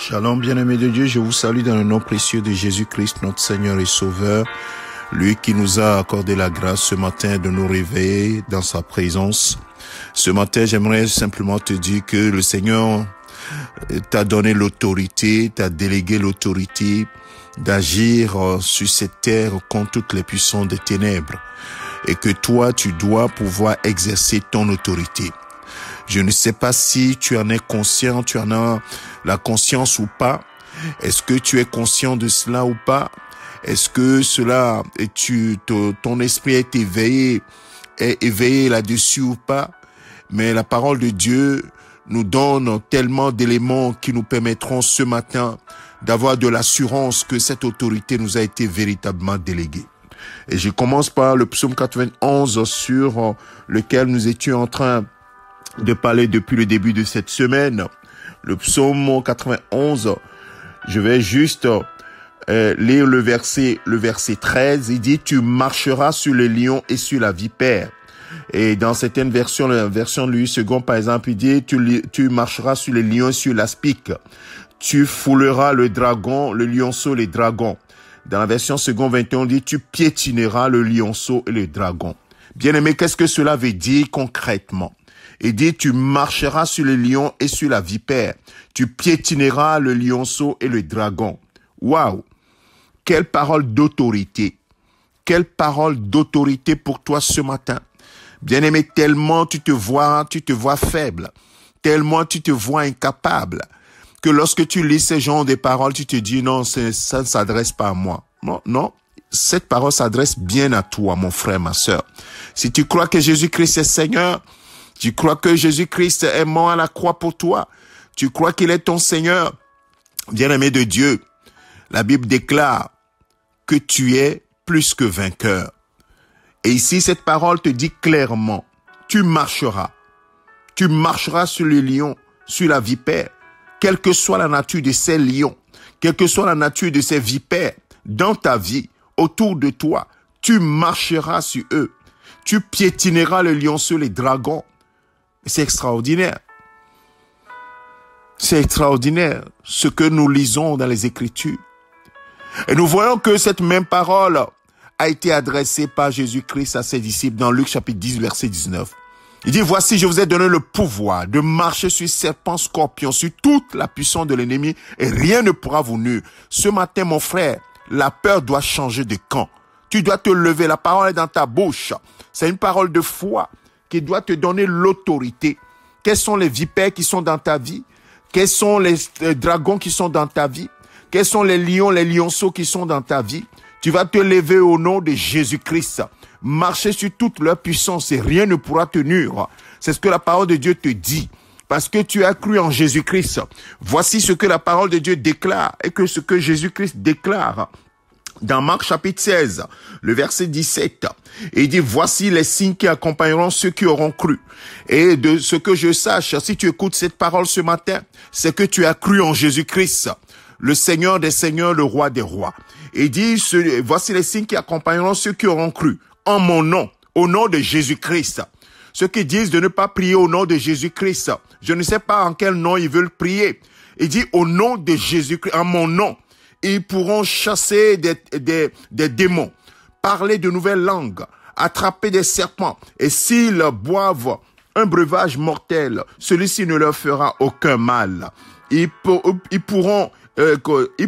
Shalom, bien-aimés de Dieu, je vous salue dans le nom précieux de Jésus-Christ, notre Seigneur et Sauveur, lui qui nous a accordé la grâce ce matin de nous réveiller dans sa présence. Ce matin, j'aimerais simplement te dire que le Seigneur t'a donné l'autorité, t'a délégué l'autorité d'agir sur cette terre contre toutes les puissances des ténèbres et que toi, tu dois pouvoir exercer ton autorité. Je ne sais pas si tu en es conscient, tu en as la conscience ou pas. Est-ce que tu es conscient de cela ou pas? Est-ce que cela, ton esprit est éveillé là-dessus ou pas? Mais la parole de Dieu nous donne tellement d'éléments qui nous permettront ce matin d'avoir de l'assurance que cette autorité nous a été véritablement déléguée. Et je commence par le psaume 91 sur lequel nous étions en train de parler depuis le début de cette semaine. Le psaume 91, je vais juste lire le verset 13. Il dit: tu marcheras sur le lion et sur la vipère. Et dans certaines versions, la version de Louis II, par exemple, il dit: tu marcheras sur le lion et sur l'aspic. Tu fouleras le dragon, le lionceau, les dragons. Dans la version second 21, on dit: tu piétineras le lionceau et le dragon. Bien-aimé, qu'est-ce que cela veut dire concrètement? Il dit: tu marcheras sur le lion et sur la vipère. Tu piétineras le lionceau et le dragon. Waouh! Quelle parole d'autorité! Quelle parole d'autorité pour toi ce matin! Bien-aimé, tellement tu te vois faible, tellement tu te vois incapable, que lorsque tu lis ces genres de paroles, tu te dis: non, ça ne s'adresse pas à moi. Non. Cette parole s'adresse bien à toi, mon frère, ma sœur. Si tu crois que Jésus-Christ est Seigneur, tu crois que Jésus-Christ est mort à la croix pour toi, tu crois qu'il est ton Seigneur, bien-aimé de Dieu, la Bible déclare que tu es plus que vainqueur. Et ici, cette parole te dit clairement: tu marcheras sur le lion, sur la vipère, quelle que soit la nature de ces lions, quelle que soit la nature de ces vipères, dans ta vie, autour de toi, tu marcheras sur eux. Tu piétineras le lionceau, les dragons. C'est extraordinaire. C'est extraordinaire ce que nous lisons dans les Écritures. Et nous voyons que cette même parole a été adressée par Jésus-Christ à ses disciples dans Luc chapitre 10, verset 19. Il dit: voici, je vous ai donné le pouvoir de marcher sur serpents, scorpions, sur toute la puissance de l'ennemi, et rien ne pourra vous nuire. Ce matin, mon frère, la peur doit changer de camp. Tu dois te lever, la parole est dans ta bouche. C'est une parole de foi qui doit te donner l'autorité. Quels sont les vipères qui sont dans ta vie? Quels sont les dragons qui sont dans ta vie? Quels sont les lions, les lionceaux qui sont dans ta vie? Tu vas te lever au nom de Jésus-Christ. Marcher sur toute leur puissance et rien ne pourra te nuire. C'est ce que la parole de Dieu te dit. Parce que tu as cru en Jésus-Christ. Voici ce que la parole de Dieu déclare et que ce que Jésus-Christ déclare. Dans Marc chapitre 16, le verset 17, il dit: voici les signes qui accompagneront ceux qui auront cru. Et de ce que je sache, si tu écoutes cette parole ce matin, c'est que tu as cru en Jésus-Christ, le Seigneur des Seigneurs, le Roi des Rois. Il dit: voici les signes qui accompagneront ceux qui auront cru en mon nom, au nom de Jésus-Christ. Ceux qui disent de ne pas prier au nom de Jésus-Christ, je ne sais pas en quel nom ils veulent prier. Il dit: au nom de Jésus-Christ, en mon nom. Ils pourront chasser des démons, parler de nouvelles langues, attraper des serpents. Et s'ils boivent un breuvage mortel, celui-ci ne leur fera aucun mal. Ils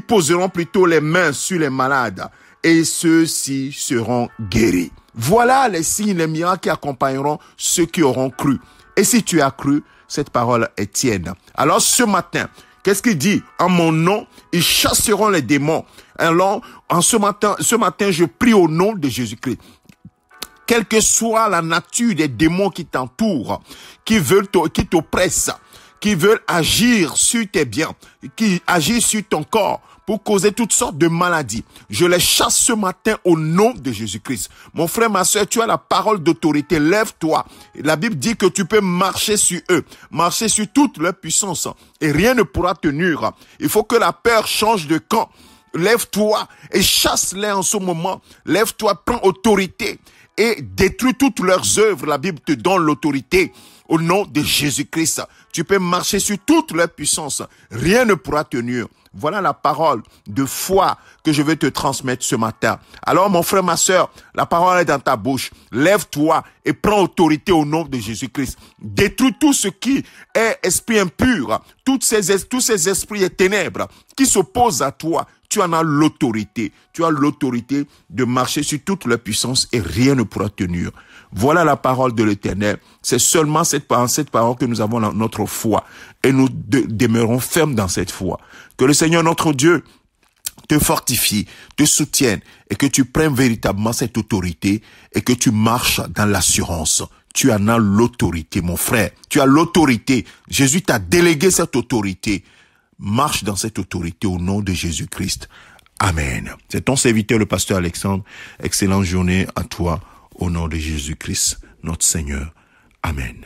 poseront plutôt les mains sur les malades et ceux-ci seront guéris. Voilà les signes, les miracles qui accompagneront ceux qui auront cru. Et si tu as cru, cette parole est tienne. Alors ce matin, qu'est-ce qu'il dit? En mon nom, ils chasseront les démons. Alors, ce matin, je prie au nom de Jésus-Christ. Quelle que soit la nature des démons qui t'entourent, qui t'oppressent, qui veulent agir sur tes biens, qui agissent sur ton corps pour causer toutes sortes de maladies, je les chasse ce matin au nom de Jésus-Christ. Mon frère, ma soeur, tu as la parole d'autorité. Lève-toi. La Bible dit que tu peux marcher sur eux, marcher sur toute leur puissance et rien ne pourra te nuire. Il faut que la peur change de camp. Lève-toi et chasse-les en ce moment. Lève-toi, prends autorité et détruis toutes leurs œuvres. La Bible te donne l'autorité. au nom de Jésus-Christ. Tu peux marcher sur toute leur puissance. Rien ne pourra tenir. Voilà la parole de foi que je vais te transmettre ce matin. Alors mon frère, ma sœur, la parole est dans ta bouche. Lève-toi et prends autorité au nom de Jésus-Christ. Détruis tout ce qui est esprit impur, tous ces esprits et ténèbres qui s'opposent à toi. Tu en as l'autorité. Tu as l'autorité de marcher sur toute leur puissance et rien ne pourra tenir. Voilà la parole de l'Éternel. C'est seulement cette parole que nous avons dans notre foi. Et nous demeurons fermes dans cette foi. Que le Seigneur notre Dieu te fortifie, te soutienne et que tu prennes véritablement cette autorité et que tu marches dans l'assurance. Tu en as l'autorité, mon frère. Tu as l'autorité. Jésus t'a délégué cette autorité. Marche dans cette autorité au nom de Jésus-Christ. Amen. C'est ton serviteur, le pasteur Alexandre. Excellente journée à toi au nom de Jésus-Christ, notre Seigneur. Amen.